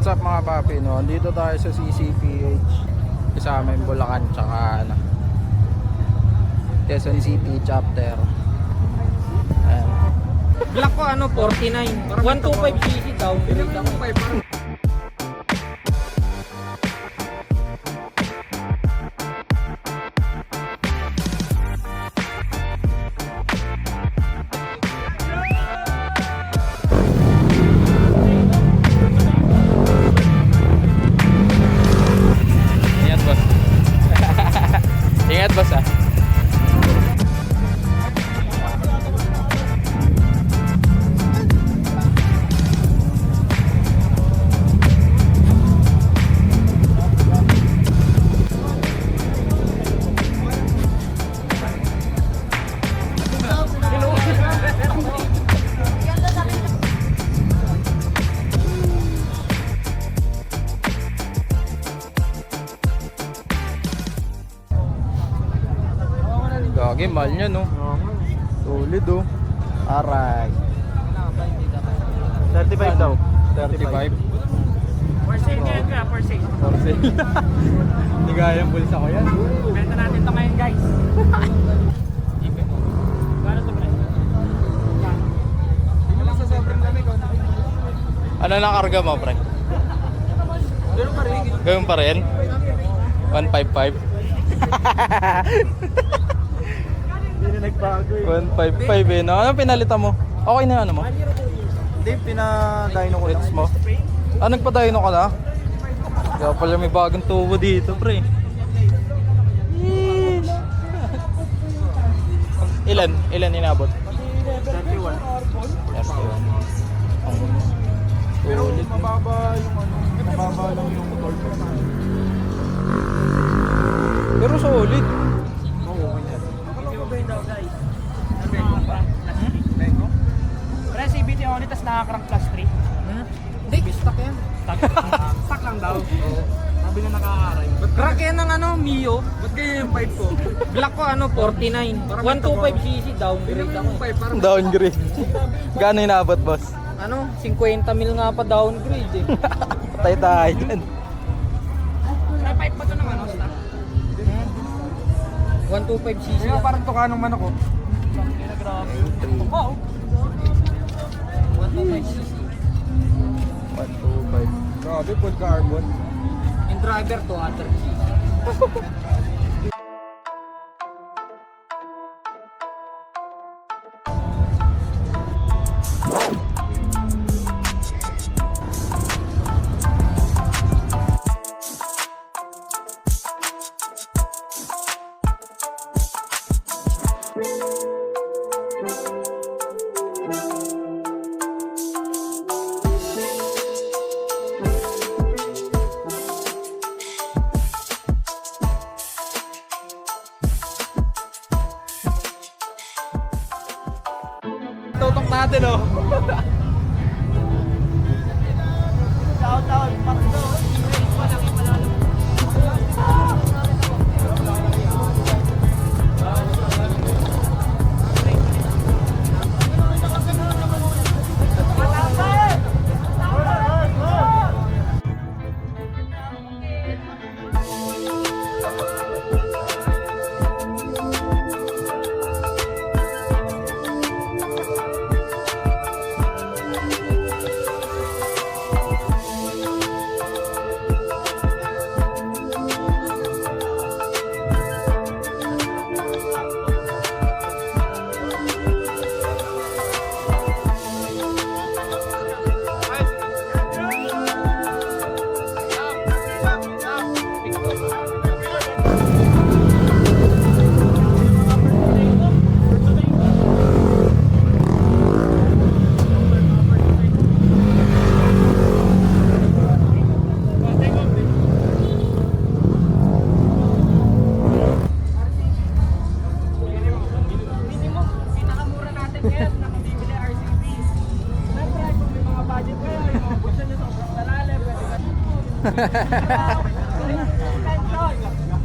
What's up mga papi, no? Dito tayo sa CCPH. Kasama yung Bulacan tsaka Quezon City chapter. Ayan. Black ko 49. 125cc down. Ingat boss. Ingat boss ah. Gagi, mahal niya no. Solid oh. Aray. 35 daw. 35. For sale ngayon ka, for sale. For sale. Hindi kaya yung bulsa ko yan. Benta natin ito ngayon guys. Gano'n ito pre? Ano na karga mo pre? Ganoon pa rin? 155. Hindi na nagbago eh. 155 eh. No? Ano pinalitan mo? Okay na yung ano mo? Hindi, pinadino ko Rates mo? Ah, nagpa-dyno ka na? Kaya pala may bagong tubo dito, pre. Yeesh. Ilan inabot? 31. 31. Pero Sulit. mababa yung mababa lang yung torque. Pero solid. Oo, ganyan. Pre, CBT only, tas nakakrang plus 3. Hindi, stock yan. Stock lang daw. Oo. Sabi na nakakaray. Crack yan ng Mio. Ba't ganyan yung pipe ko? Black ko 49. 125cc downgrade ako. Parang Downgrade. Gano'n inabot, boss? 50 mil nga pa downgrade eh. Patay tayo dyan. May pipe pa ito ng stock? 125cc. Kaya parang tukanong manok ko. Oo. 125cc. 125. Grabe, full carbon. Yung driver 200cc. Tutok natin oh. Shout out, Pakdo. Malaki palalo.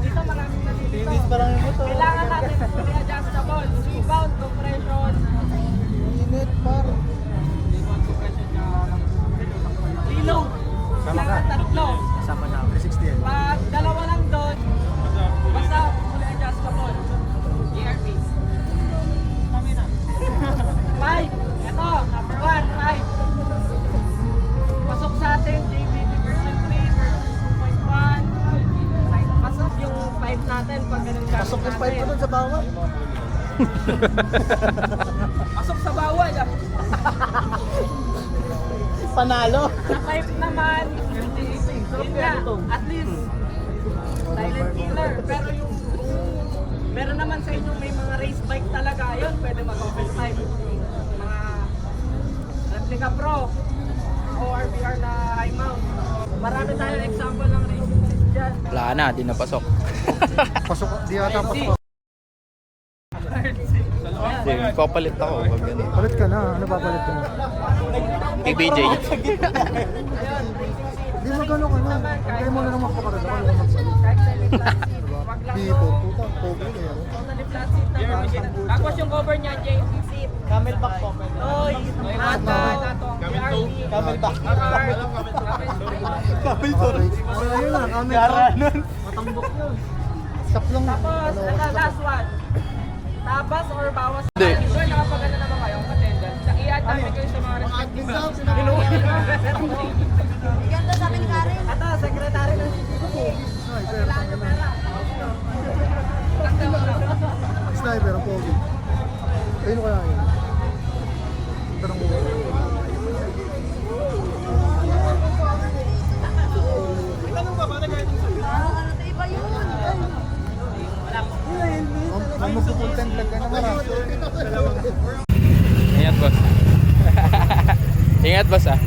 Dito maraming nalilito. Linis pa lang yung motor. Kailangan natin adjustable, rebound, compression. Init par. Reload. Sama ka. Focus 5 ko dun sa bawat. Pasok sa bawal ah. Panalo. Sa pipe naman, yun nga, at least, silent killer. Pero yung, meron naman sa inyo may mga race bike talaga, yun, pwede mag-open pipe. Mga replica pro, ORBR na high mount. Marami tayong example ng racing seat dyan. Wala na, di napasok. Pasok, di ata pasok. Hindi, papalit ako pag ganun. Palit ka na. Ano papalit ka na? Kay BJ. Di magano ka na. Kaya mo na lang magpakarala. Ano ka magpalit? Kahit silent flat seat, wag lang Di to. po. Puta, pobre kaya. Totally flat seat naman. Tapos yung cover niya, JC seat. Camel back po. Oy, Mata, Natong, BRB. Camel back. Kapil to. Wala yun lang. Kami. Matambok yun. Taplong. Tapos, ito, last one. Tabas or bawas? Hindi. Sure, nakapagana naman kayo ang attendance. I-add namin kayo sa mga respective. Ganda sabi ni Karen. Ito, secretary ng CCTV. Kailangan nyo pera. Sniper ang pogi. Ayun ko kaya yun. Tanong mo. Iba yun. Ang magpupuntan vlog ka naman ah. Ingat, boss. Ingat, boss, ah.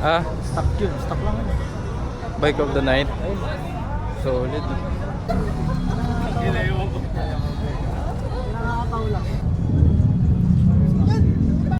Ah, Stock yun. Stock lang yun. bike of the night. Solid.